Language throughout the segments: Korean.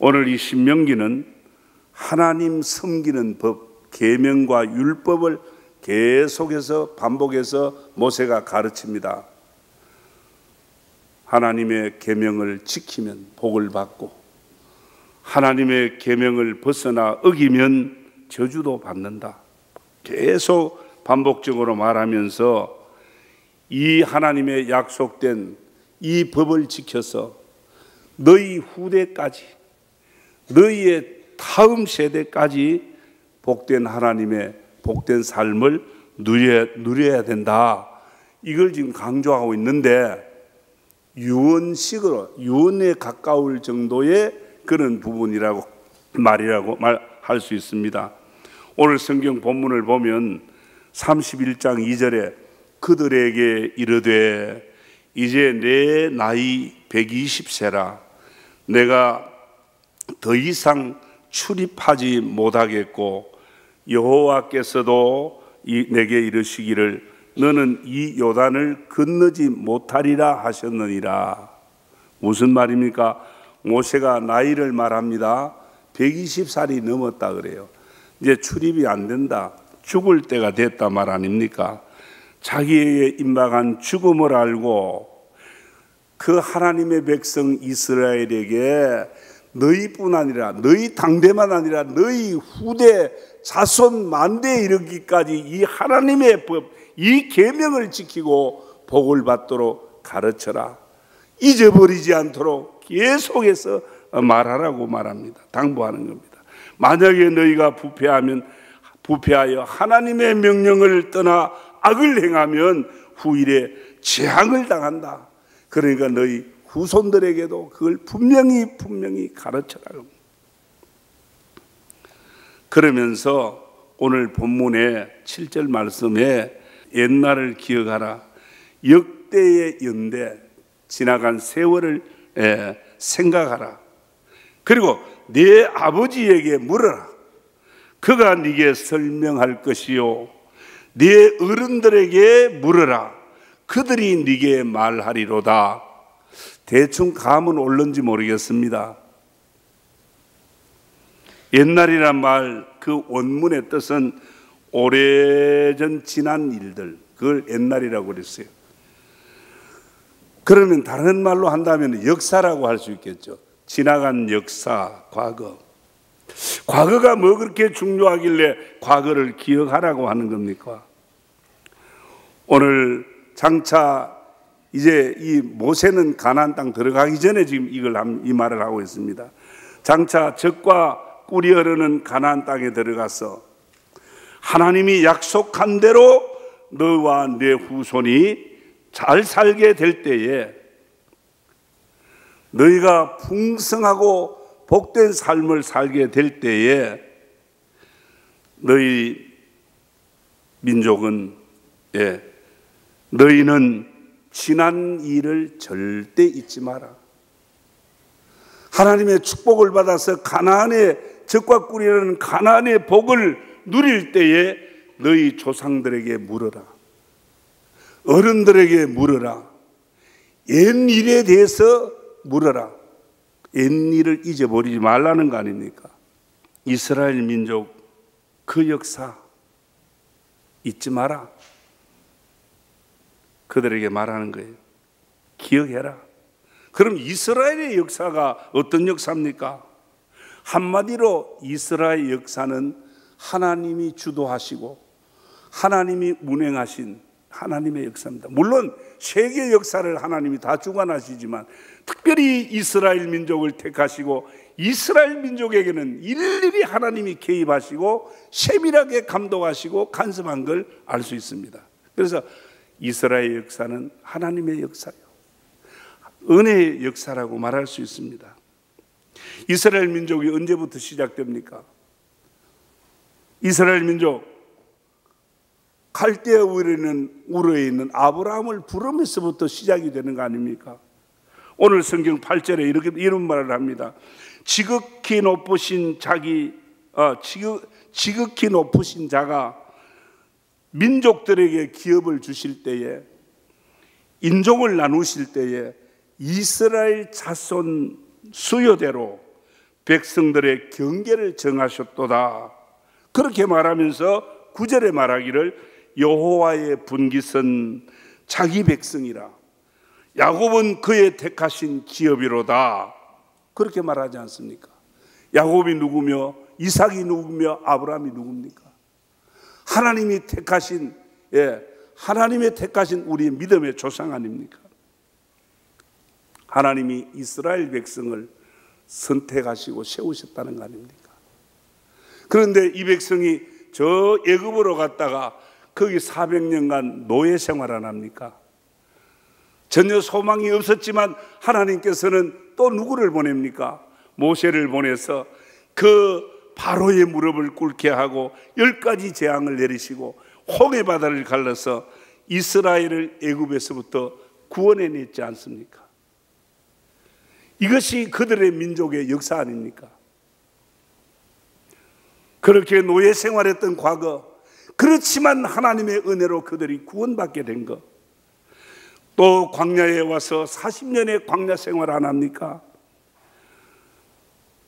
오늘 이 신명기는 하나님 섬기는 법, 계명과 율법을 계속해서 반복해서 모세가 가르칩니다. 하나님의 계명을 지키면 복을 받고 하나님의 계명을 벗어나 어기면 저주도 받는다. 계속 반복적으로 말하면서 이 하나님의 약속된 이 법을 지켜서 너희 후대까지, 너희의 다음 세대까지 복된 하나님의 복된 삶을 누려야 된다. 이걸 지금 강조하고 있는데 유언식으로, 유언에 가까울 정도의 그런 부분이라고 말할 수 있습니다. 오늘 성경 본문을 보면 31장 2절에 그들에게 이르되 이제 내 나이 120세라 내가 더 이상 출입하지 못하겠고 여호와께서도 내게 이르시기를 너는 이 요단을 건너지 못하리라 하셨느니라. 무슨 말입니까? 모세가 나이를 말합니다. 120살이 넘었다 그래요. 이제 출입이 안 된다. 죽을 때가 됐다 말 아닙니까? 자기에게 임박한 죽음을 알고 그 하나님의 백성 이스라엘에게 너희뿐 아니라 너희 당대만 아니라 너희 후대 자손 만대에 이르기까지 이 하나님의 법, 이 계명을 지키고 복을 받도록 가르쳐라. 잊어버리지 않도록 계속해서 말하라고 말합니다. 당부하는 겁니다. 만약에 너희가 부패하여 하나님의 명령을 떠나 악을 행하면 후일에 재앙을 당한다. 그러니까 너희 후손들에게도 그걸 분명히 가르쳐라. 그러면서 오늘 본문의 7절 말씀에 옛날을 기억하라. 역대의 연대, 지나간 세월을 생각하라. 그리고 네 아버지에게 물어라. 그가 네게 설명할 것이요 네 어른들에게 물어라. 그들이 네게 말하리로다. 대충 감은 올는지 모르겠습니다. 옛날이란 말, 그 원문의 뜻은 오래전 지난 일들, 그걸 옛날이라고 그랬어요. 그러면 다른 말로 한다면 역사라고 할 수 있겠죠. 지나간 역사, 과거. 과거가 뭐 그렇게 중요하길래 과거를 기억하라고 하는 겁니까? 오늘 장차 이제 이 모세는 가나안 땅 들어가기 전에 지금 이 말을 하고 있습니다. 장차 젖과 꿀이 흐르는 가나안 땅에 들어가서 하나님이 약속한 대로 너와 내 후손이 잘 살게 될 때에 너희가 풍성하고 복된 삶을 살게 될 때에 너희 민족은 너희는 지난 일을 절대 잊지 마라. 하나님의 축복을 받아서 가나안의 젖과 꿀이라는 가나안의 복을 누릴 때에 너희 조상들에게 물어라. 어른들에게 물어라. 옛 일에 대해서 물어라. 옛 일을 잊어버리지 말라는 거 아닙니까? 이스라엘 민족 그 역사 잊지 마라. 그들에게 말하는 거예요. 기억해라. 그럼 이스라엘의 역사가 어떤 역사입니까? 한마디로 이스라엘 역사는 하나님이 주도하시고 하나님이 운행하신 하나님의 역사입니다. 물론 세계 역사를 하나님이 다 주관하시지만 특별히 이스라엘 민족을 택하시고 이스라엘 민족에게는 일일이 하나님이 개입하시고 세밀하게 감독하시고 간섭한 걸 알 수 있습니다. 그래서 이스라엘 역사는 하나님의 역사예요. 은혜의 역사라고 말할 수 있습니다. 이스라엘 민족이 언제부터 시작됩니까? 이스라엘 민족 갈대아 우르에 있는 아브라함을 부르면서부터 시작이 되는 거 아닙니까? 오늘 성경 8절에 이런 말을 합니다. 지극히 높으신 자가 민족들에게 기업을 주실 때에, 인종을 나누실 때에 이스라엘 자손 수요대로 백성들의 경계를 정하셨도다. 그렇게 말하면서 9절에 말하기를 여호와의 분깃은 자기 백성이라 야곱은 그의 택하신 기업이로다. 그렇게 말하지 않습니까? 야곱이 누구며 이삭이 누구며 아브라함이 누굽니까? 하나님이 택하신, 하나님의 택하신 우리의 믿음의 조상 아닙니까? 하나님이 이스라엘 백성을 선택하시고 세우셨다는 거 아닙니까? 그런데 이 백성이 저 애굽으로 갔다가 거기 400년간 노예 생활 안 합니까? 전혀 소망이 없었지만 하나님께서는 또 누구를 보냅니까? 모세를 보내서 그 바로의 무릎을 꿇게 하고 10가지 재앙을 내리시고 홍해 바다를 갈라서 이스라엘을 애굽에서부터 구원해냈지 않습니까? 이것이 그들의 민족의 역사 아닙니까? 그렇게 노예 생활했던 과거, 그렇지만 하나님의 은혜로 그들이 구원받게 된 것, 또 광야에 와서 40년의 광야 생활 안 합니까?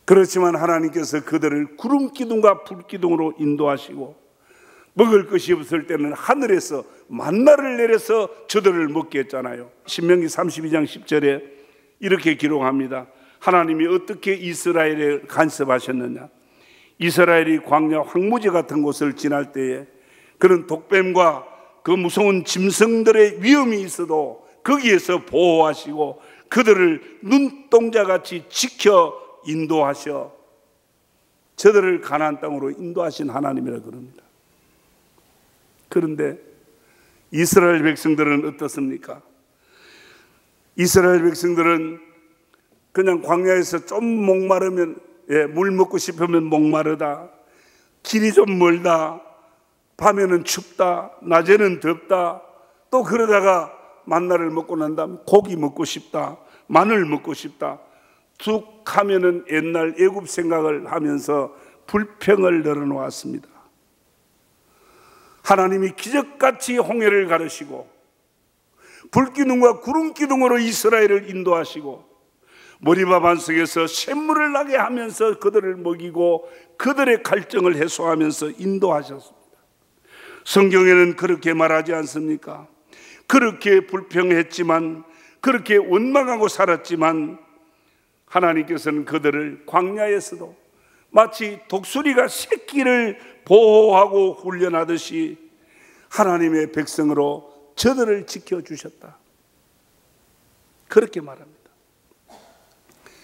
그렇지만 하나님께서 그들을 구름 기둥과 불 기둥으로 인도하시고 먹을 것이 없을 때는 하늘에서 만나를 내려서 저들을 먹게 했잖아요. 신명기 32장 10절에 이렇게 기록합니다. 하나님이 어떻게 이스라엘에 간섭하셨느냐? 이스라엘이 광야 황무지 같은 곳을 지날 때에 그런 독뱀과 그 무서운 짐승들의 위험이 있어도 거기에서 보호하시고 그들을 눈동자같이 지켜 인도하셔 저들을 가나안 땅으로 인도하신 하나님이라 그럽니다. 그런데 이스라엘 백성들은 어떻습니까? 이스라엘 백성들은 그냥 광야에서 좀 목마르면, 물 먹고 싶으면 목마르다, 길이 좀 멀다, 밤에는 춥다, 낮에는 덥다, 또 그러다가 만나를 먹고 난 다음 고기 먹고 싶다, 마늘 먹고 싶다, 툭 하면은 옛날 애굽 생각을 하면서 불평을 늘어놓았습니다. 하나님이 기적같이 홍해를 가르시고 불기둥과 구름기둥으로 이스라엘을 인도하시고 머리바 반석에서 샘물을 나게 하면서 그들을 먹이고 그들의 갈증을 해소하면서 인도하셨습니다. 성경에는 그렇게 말하지 않습니까? 그렇게 불평했지만, 그렇게 원망하고 살았지만 하나님께서는 그들을 광야에서도 마치 독수리가 새끼를 보호하고 훈련하듯이 하나님의 백성으로 저들을 지켜주셨다. 그렇게 말합니다.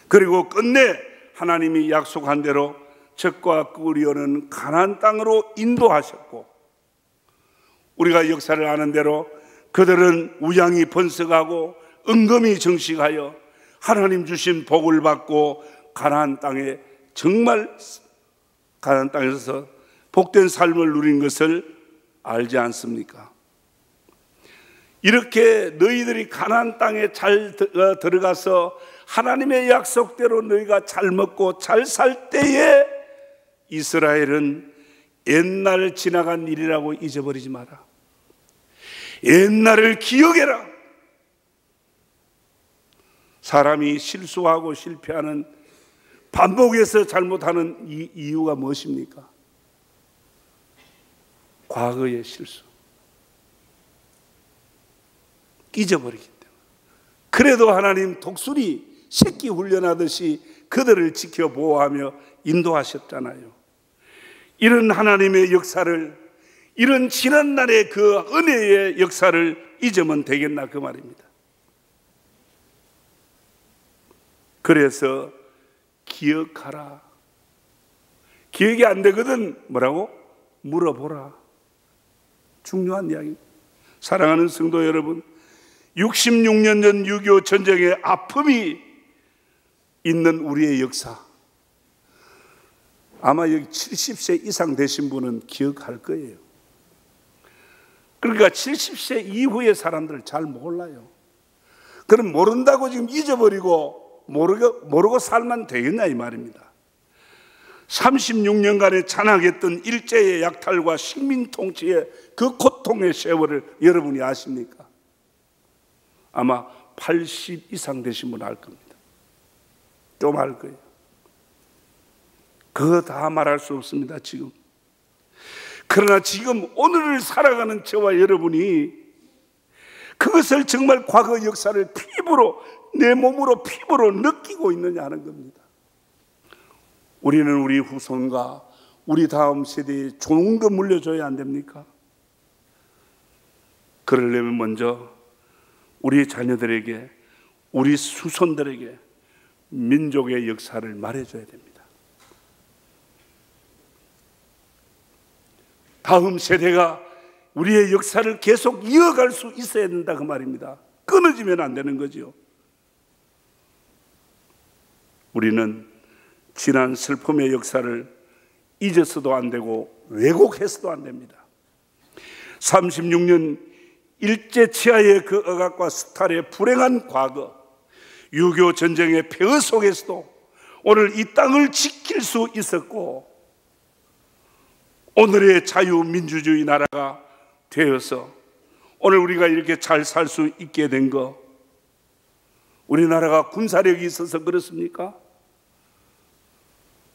그리고 끝내 하나님이 약속한 대로 젖과 꿀이 흐르는 가나안 땅으로 인도하셨고, 우리가 역사를 아는 대로 그들은 우양이 번성하고 은금이 정식하여 하나님 주신 복을 받고 가나안 땅에 정말 가나안 땅에서 복된 삶을 누린 것을 알지 않습니까? 이렇게 너희들이 가나안 땅에 잘 들어가서 하나님의 약속대로 너희가 잘 먹고 잘 살 때에 이스라엘은 옛날 지나간 일이라고 잊어버리지 마라. 옛날을 기억해라. 사람이 실수하고 실패하는, 반복해서 잘못하는 이 이유가 무엇입니까? 과거의 실수, 잊어버리기 때문에. 그래도 하나님 독수리 새끼 훈련하듯이 그들을 지켜 보호하며 인도하셨잖아요. 이런 하나님의 역사를, 이런 지난날의 그 은혜의 역사를 잊으면 되겠나 그 말입니다. 그래서 기억하라. 기억이 안 되거든 뭐라고? 물어보라. 중요한 이야기입니다. 사랑하는 성도 여러분, 66년 전 6.25 전쟁의 아픔이 있는 우리의 역사, 아마 여기 70세 이상 되신 분은 기억할 거예요. 그러니까 70세 이후의 사람들을 잘 몰라요. 그럼 모른다고 지금 잊어버리고 모르고 살면 되겠냐 이 말입니다. 36년간의 잔악했던 일제의 약탈과 식민 통치의 그 고통의 세월을 여러분이 아십니까? 아마 80 이상 되신 분 알 겁니다. 좀 알 거예요. 그거 다 말할 수 없습니다, 지금. 그러나 지금 오늘을 살아가는 저와 여러분이 그것을 정말 과거 역사를 피부로, 내 몸으로 피부로 느끼고 있느냐 하는 겁니다. 우리는 우리 후손과 우리 다음 세대에 좋은 거 물려줘야 안 됩니까? 그러려면 먼저 우리 자녀들에게, 우리 후손들에게 민족의 역사를 말해줘야 됩니다. 다음 세대가 우리의 역사를 계속 이어갈 수 있어야 된다, 그 말입니다. 끊어지면 안 되는 거죠. 우리는 지난 슬픔의 역사를 잊어서도 안 되고 왜곡해서도 안 됩니다. 36년 일제 치하의 그 억압과 수탈의 불행한 과거, 6.25 전쟁의 폐허 속에서도 오늘 이 땅을 지킬 수 있었고, 오늘의 자유민주주의 나라가 되어서 오늘 우리가 이렇게 잘 살 수 있게 된 거, 우리나라가 군사력이 있어서 그렇습니까?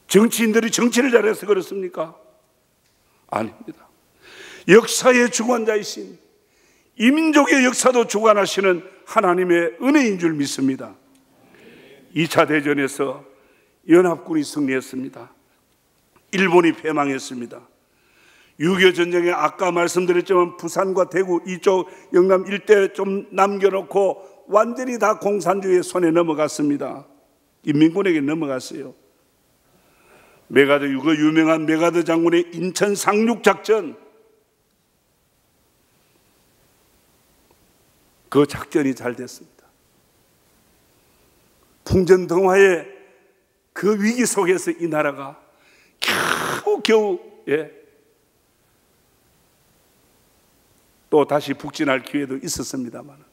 정치인들이 정치를 잘해서 그렇습니까? 아닙니다. 역사의 주관자이신, 이 민족의 역사도 주관하시는 하나님의 은혜인 줄 믿습니다. 2차 대전에서 연합군이 승리했습니다. 일본이 패망했습니다. 6.25 전쟁에 아까 말씀드렸지만 부산과 대구 이쪽 영남 일대 좀 남겨놓고 완전히 다 공산주의의 손에 넘어갔습니다. 인민군에게 넘어갔어요. 메가더, 그 유명한 메가더 장군의 인천 상륙작전, 그 작전이 잘 됐습니다. 풍전등화의 그 위기 속에서 이 나라가 겨우 또 다시 북진할 기회도 있었습니다만,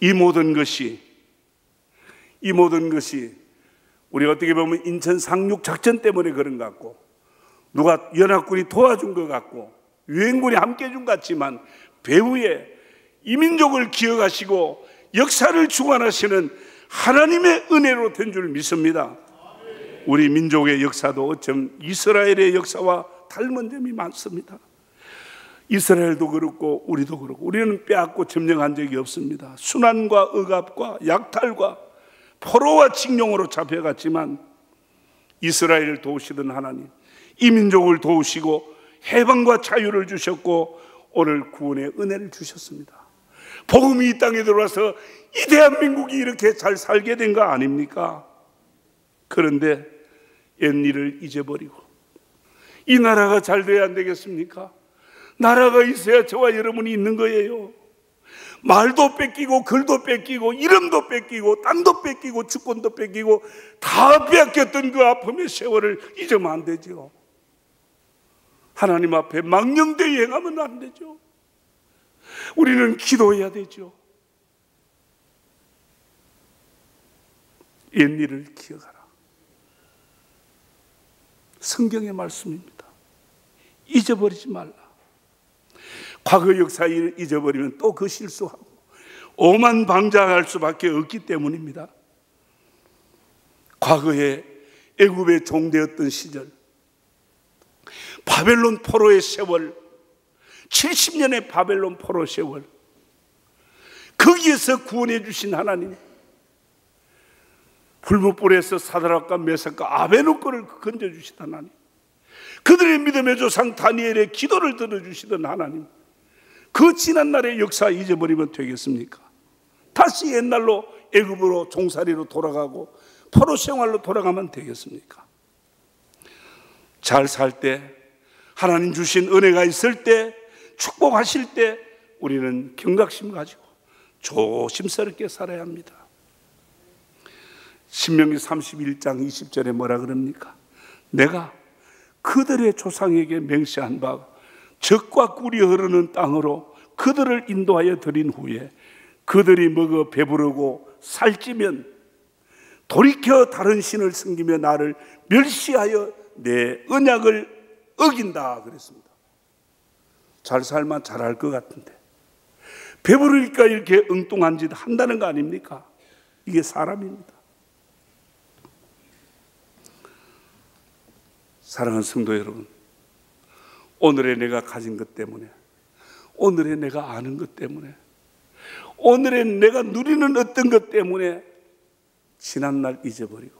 이 모든 것이 우리 어떻게 보면 인천 상륙 작전 때문에 그런 것 같고, 누가 연합군이 도와준 것 같고, 유엔군이 함께 해준 것 같지만, 배후에 이민족을 기억하시고 역사를 주관하시는 하나님의 은혜로 된 줄 믿습니다. 우리 민족의 역사도 어쩜 이스라엘의 역사와 닮은 점이 많습니다. 이스라엘도 그렇고 우리도 그렇고, 우리는 빼앗고 점령한 적이 없습니다. 순환과 억압과 약탈과 포로와 칙령으로 잡혀갔지만 이스라엘을 도우시던 하나님, 이 민족을 도우시고 해방과 자유를 주셨고 오늘 구원의 은혜를 주셨습니다. 복음이 이 땅에 들어와서 이 대한민국이 이렇게 잘 살게 된 거 아닙니까? 그런데 옛일을 잊어버리고 이 나라가 잘 돼야 안 되겠습니까? 나라가 있어야 저와 여러분이 있는 거예요. 말도 뺏기고 글도 뺏기고 이름도 뺏기고 땅도 뺏기고 주권도 뺏기고 다 빼앗겼던 그 아픔의 세월을 잊으면 안 되죠. 하나님 앞에 망령되이 행하면 안 되죠. 우리는 기도해야 되죠. 옛일을 기억하라. 성경의 말씀입니다. 잊어버리지 말라. 과거 역사를 잊어버리면 또 그 실수하고 오만방자할 수밖에 없기 때문입니다. 과거에 애굽의 종되었던 시절, 바벨론 포로의 세월, 70년의 바벨론 포로 세월, 거기에서 구원해 주신 하나님, 불못불에서 사드락과 메삭과 아베노고를 건져주신 하나님, 그들의 믿음의 조상 다니엘의 기도를 들어주시던 하나님, 그 지난날의 역사 잊어버리면 되겠습니까? 다시 옛날로 애굽으로 종살이로 돌아가고 포로 생활로 돌아가면 되겠습니까? 잘 살 때, 하나님 주신 은혜가 있을 때, 축복하실 때 우리는 경각심 가지고 조심스럽게 살아야 합니다. 신명기 31장 20절에 뭐라 그럽니까? 내가 그들의 조상에게 맹세한 바 젖과 꿀이 흐르는 땅으로 그들을 인도하여 드린 후에 그들이 먹어 배부르고 살찌면 돌이켜 다른 신을 섬기며 나를 멸시하여 내 언약을 어긴다 그랬습니다. 잘 살만 잘할 것 같은데 배부르니까 이렇게 엉뚱한 짓 한다는 거 아닙니까? 이게 사람입니다. 사랑하는 성도 여러분, 오늘의 내가 가진 것 때문에, 오늘의 내가 아는 것 때문에, 오늘의 내가 누리는 어떤 것 때문에 지난날 잊어버리고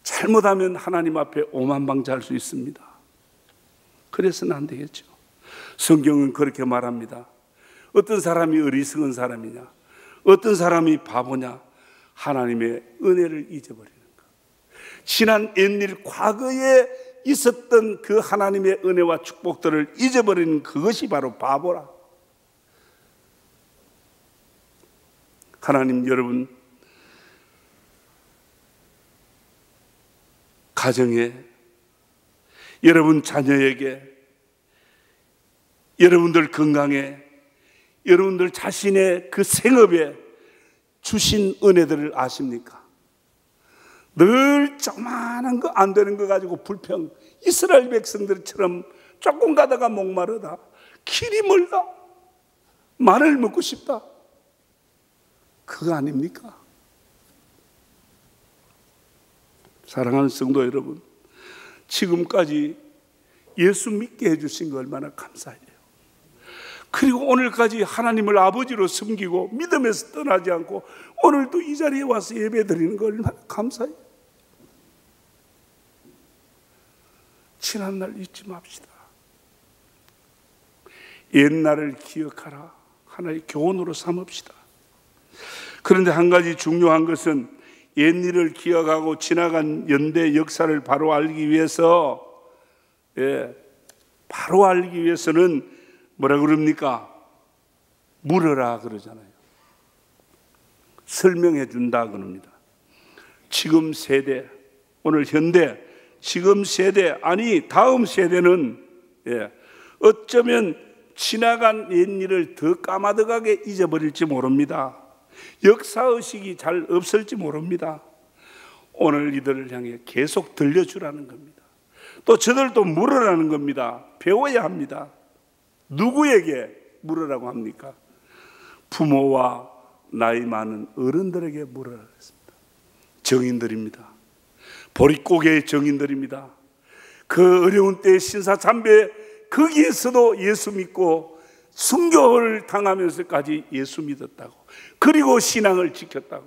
잘못하면 하나님 앞에 오만방자할 수 있습니다. 그래서는 안 되겠죠. 성경은 그렇게 말합니다. 어떤 사람이 어리석은 사람이냐, 어떤 사람이 바보냐, 하나님의 은혜를 잊어버리는 것. 지난 옛일 과거에 있었던 그 하나님의 은혜와 축복들을 잊어버리는 그것이 바로 바보라. 하나님, 여러분 가정에, 여러분 자녀에게, 여러분들 건강에, 여러분들 자신의 그 생업에 주신 은혜들을 아십니까? 늘 조그마한 거 안 되는 거 가지고 불평, 이스라엘 백성들처럼 조금 가다가 목마르다, 길이 멀다, 마늘 먹고 싶다, 그거 아닙니까? 사랑하는 성도 여러분, 지금까지 예수 믿게 해주신 거 얼마나 감사해요. 그리고 오늘까지 하나님을 아버지로 섬기고 믿음에서 떠나지 않고 오늘도 이 자리에 와서 예배 드리는 거 얼마나 감사해요. 지난날 잊지 맙시다. 옛날을 기억하라. 하나의 교훈으로 삼읍시다. 그런데 한 가지 중요한 것은 옛일을 기억하고 지나간 연대 역사를 바로 알기 위해서, 바로 알기 위해서는 뭐라 그럽니까? 물어라 그러잖아요. 설명해 준다 그럽니다. 지금 세대, 오늘 현대, 지금 세대, 아니 다음 세대는 어쩌면 지나간 옛일을 더 까마득하게 잊어버릴지 모릅니다. 역사의식이 잘 없을지 모릅니다. 오늘 이들을 향해 계속 들려주라는 겁니다. 또 저들도 물으라는 겁니다. 배워야 합니다. 누구에게 물으라고 합니까? 부모와 나이 많은 어른들에게 물으라고 했습니다. 정인들입니다. 보릿고개의 정인들입니다. 그 어려운 때의 신사참배, 거기에서도 예수 믿고 순교를 당하면서까지 예수 믿었다고, 그리고 신앙을 지켰다고.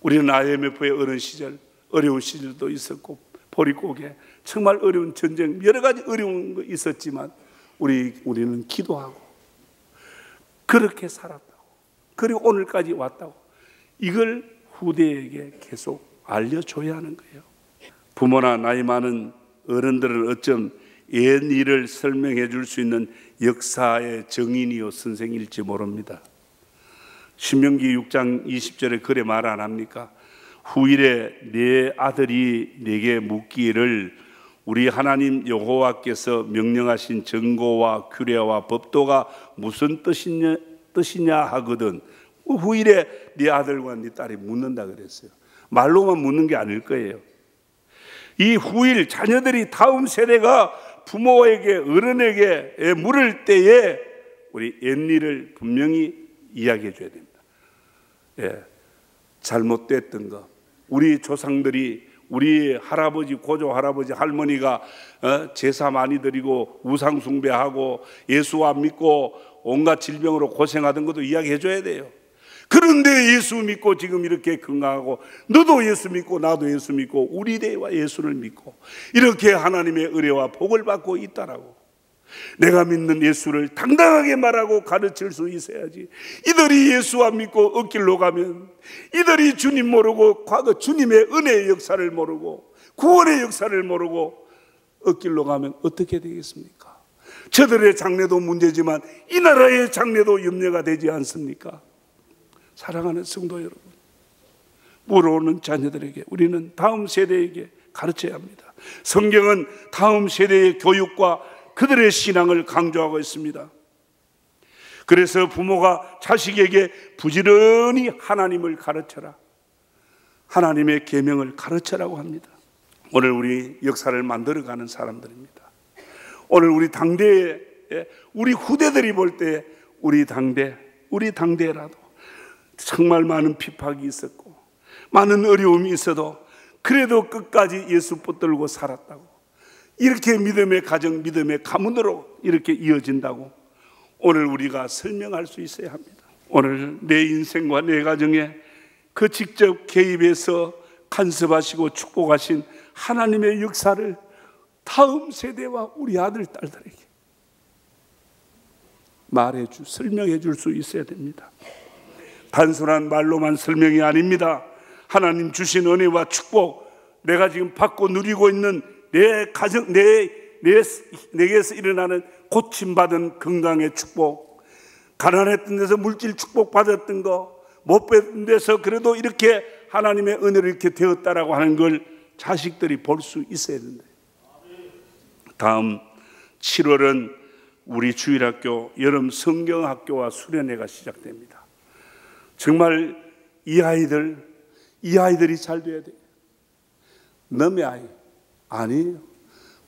우리는 IMF의 어려운 시절, 어려운 시절도 있었고, 보릿고개, 정말 어려운 전쟁, 여러 가지 어려운 거 있었지만 우리는 기도하고 그렇게 살았다고, 그리고 오늘까지 왔다고. 이걸 후대에게 계속 알려줘야 하는 거예요. 부모나 나이 많은 어른들은 어쩜 옛 일을 설명해 줄 수 있는 역사의 정인이요 선생일지 모릅니다. 신명기 6장 20절에 그래 말 안 합니까? 후일에 네 아들이 내게 묻기를 우리 하나님 여호와께서 명령하신 정고와 규례와 법도가 무슨 뜻이냐 하거든. 후일에 네 아들과 네 딸이 묻는다 그랬어요. 말로만 묻는 게 아닐 거예요. 이 후일 자녀들이, 다음 세대가 부모에게, 어른에게 물을 때에 우리 옛일을 분명히 이야기해 줘야 됩니다. 잘못됐던 것, 우리 조상들이, 우리 할아버지, 고조 할아버지, 할머니가 제사 많이 드리고 우상 숭배하고 예수 안 믿고 온갖 질병으로 고생하던 것도 이야기해 줘야 돼요. 그런데 예수 믿고 지금 이렇게 건강하고, 너도 예수 믿고 나도 예수 믿고 우리 대와 예수를 믿고 이렇게 하나님의 은혜와 복을 받고 있다라고. 내가 믿는 예수를 당당하게 말하고 가르칠 수 있어야지. 이들이 예수 안 믿고 엇길로 가면, 이들이 주님 모르고 과거 주님의 은혜의 역사를 모르고 구원의 역사를 모르고 엇길로 가면 어떻게 되겠습니까? 저들의 장래도 문제지만 이 나라의 장래도 염려가 되지 않습니까? 사랑하는 성도 여러분, 물어오는 자녀들에게, 우리는 다음 세대에게 가르쳐야 합니다. 성경은 다음 세대의 교육과 그들의 신앙을 강조하고 있습니다. 그래서 부모가 자식에게 부지런히 하나님을 가르쳐라, 하나님의 계명을 가르쳐라고 합니다. 오늘 우리 역사를 만들어가는 사람들입니다. 오늘 우리 당대에, 우리 후대들이 볼 때 우리 당대라도 정말 많은 핍박이 있었고 많은 어려움이 있어도 그래도 끝까지 예수 붙들고 살았다고. 이렇게 믿음의 가정, 믿음의 가문으로 이렇게 이어진다고 오늘 우리가 설명할 수 있어야 합니다. 오늘 내 인생과 내 가정에 그 직접 개입해서 간섭하시고 축복하신 하나님의 역사를 다음 세대와 우리 아들, 딸들에게 설명해 줄 수 있어야 됩니다. 단순한 말로만 설명이 아닙니다. 하나님 주신 은혜와 축복, 내가 지금 받고 누리고 있는 내 가정, 내게서 일어나는 고침받은 건강의 축복, 가난했던 데서 물질 축복 받았던 거, 못 뺏은 데서 그래도 이렇게 하나님의 은혜를 이렇게 되었다라고 하는 걸 자식들이 볼 수 있어야 된다. 다음 7월은 우리 주일학교 여름 성경학교와 수련회가 시작됩니다. 정말 이 아이들이 잘 돼야 돼요. 남의 아이 아니에요.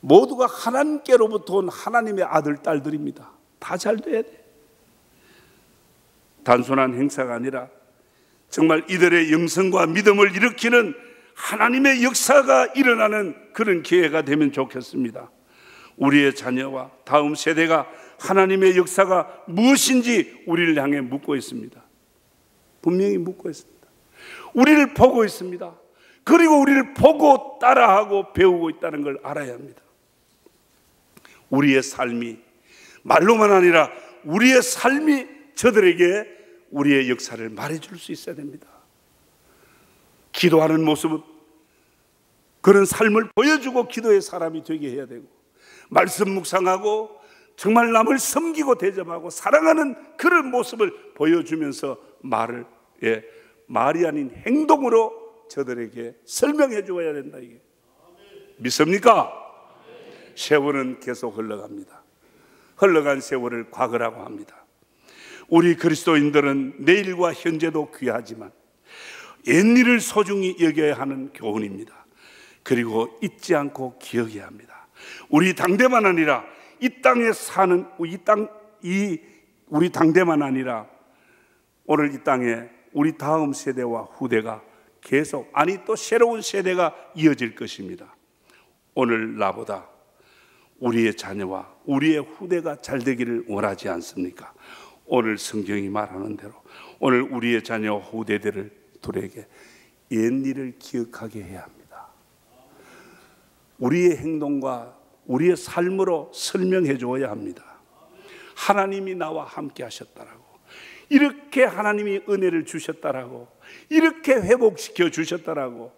모두가 하나님께로부터 온 하나님의 아들, 딸들입니다. 다 잘 돼야 돼요. 단순한 행사가 아니라 정말 이들의 영성과 믿음을 일으키는 하나님의 역사가 일어나는 그런 기회가 되면 좋겠습니다. 우리의 자녀와 다음 세대가 하나님의 역사가 무엇인지 우리를 향해 묻고 있습니다. 분명히 묻고 있습니다. 우리를 보고 있습니다. 그리고 우리를 보고 따라하고 배우고 있다는 걸 알아야 합니다. 우리의 삶이 말로만 아니라 우리의 삶이 저들에게 우리의 역사를 말해줄 수 있어야 됩니다. 기도하는 모습, 그런 삶을 보여주고 기도의 사람이 되게 해야 되고, 말씀 묵상하고 정말 남을 섬기고 대접하고 사랑하는 그런 모습을 보여주면서 말이 아닌 행동으로 저들에게 설명해 주어야 된다. 이게 믿습니까? 세월은 계속 흘러갑니다. 흘러간 세월을 과거라고 합니다. 우리 그리스도인들은 내일과 현재도 귀하지만 옛일을 소중히 여겨야 하는 교훈입니다. 그리고 잊지 않고 기억해야 합니다. 우리 당대만 아니라 이 땅에 사는 우리 당대만 아니라 오늘 이 땅에 우리 다음 세대와 후대가 계속, 또 새로운 세대가 이어질 것입니다. 오늘 나보다 우리의 자녀와 우리의 후대가 잘 되기를 원하지 않습니까? 오늘 성경이 말하는 대로 오늘 우리의 자녀와 후대들에게 옛일을 기억하게 해야 합니다. 우리의 행동과 우리의 삶으로 설명해 줘야 합니다. 하나님이 나와 함께 하셨다라고, 이렇게 하나님이 은혜를 주셨다라고, 이렇게 회복시켜 주셨다라고.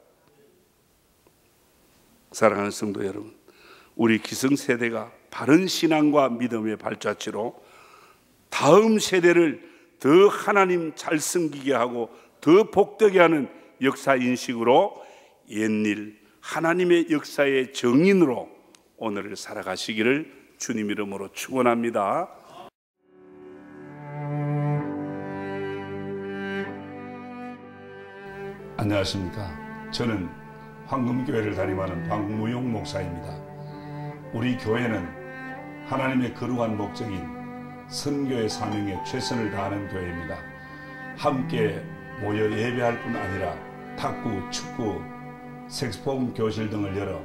사랑하는 성도 여러분, 우리 기성세대가 바른 신앙과 믿음의 발자취로 다음 세대를 더 하나님 잘 섬기게 하고 더 복되게 하는 역사인식으로 옛일 하나님의 역사의 정인으로 오늘을 살아가시기를 주님 이름으로 축원합니다. 안녕하십니까. 저는 황금교회를 담임하는 박무용 목사입니다. 우리 교회는 하나님의 거룩한 목적인 선교의 사명에 최선을 다하는 교회입니다. 함께 모여 예배할 뿐 아니라 탁구, 축구, 색소폰 교실 등을 열어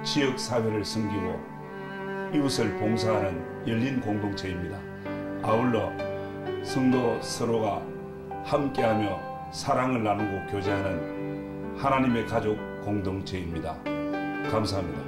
지역 사회를 섬기고 이웃을 봉사하는 열린 공동체입니다. 아울러 성도 서로가 함께하며 사랑을 나누고 교제하는 하나님의 가족 공동체입니다. 감사합니다.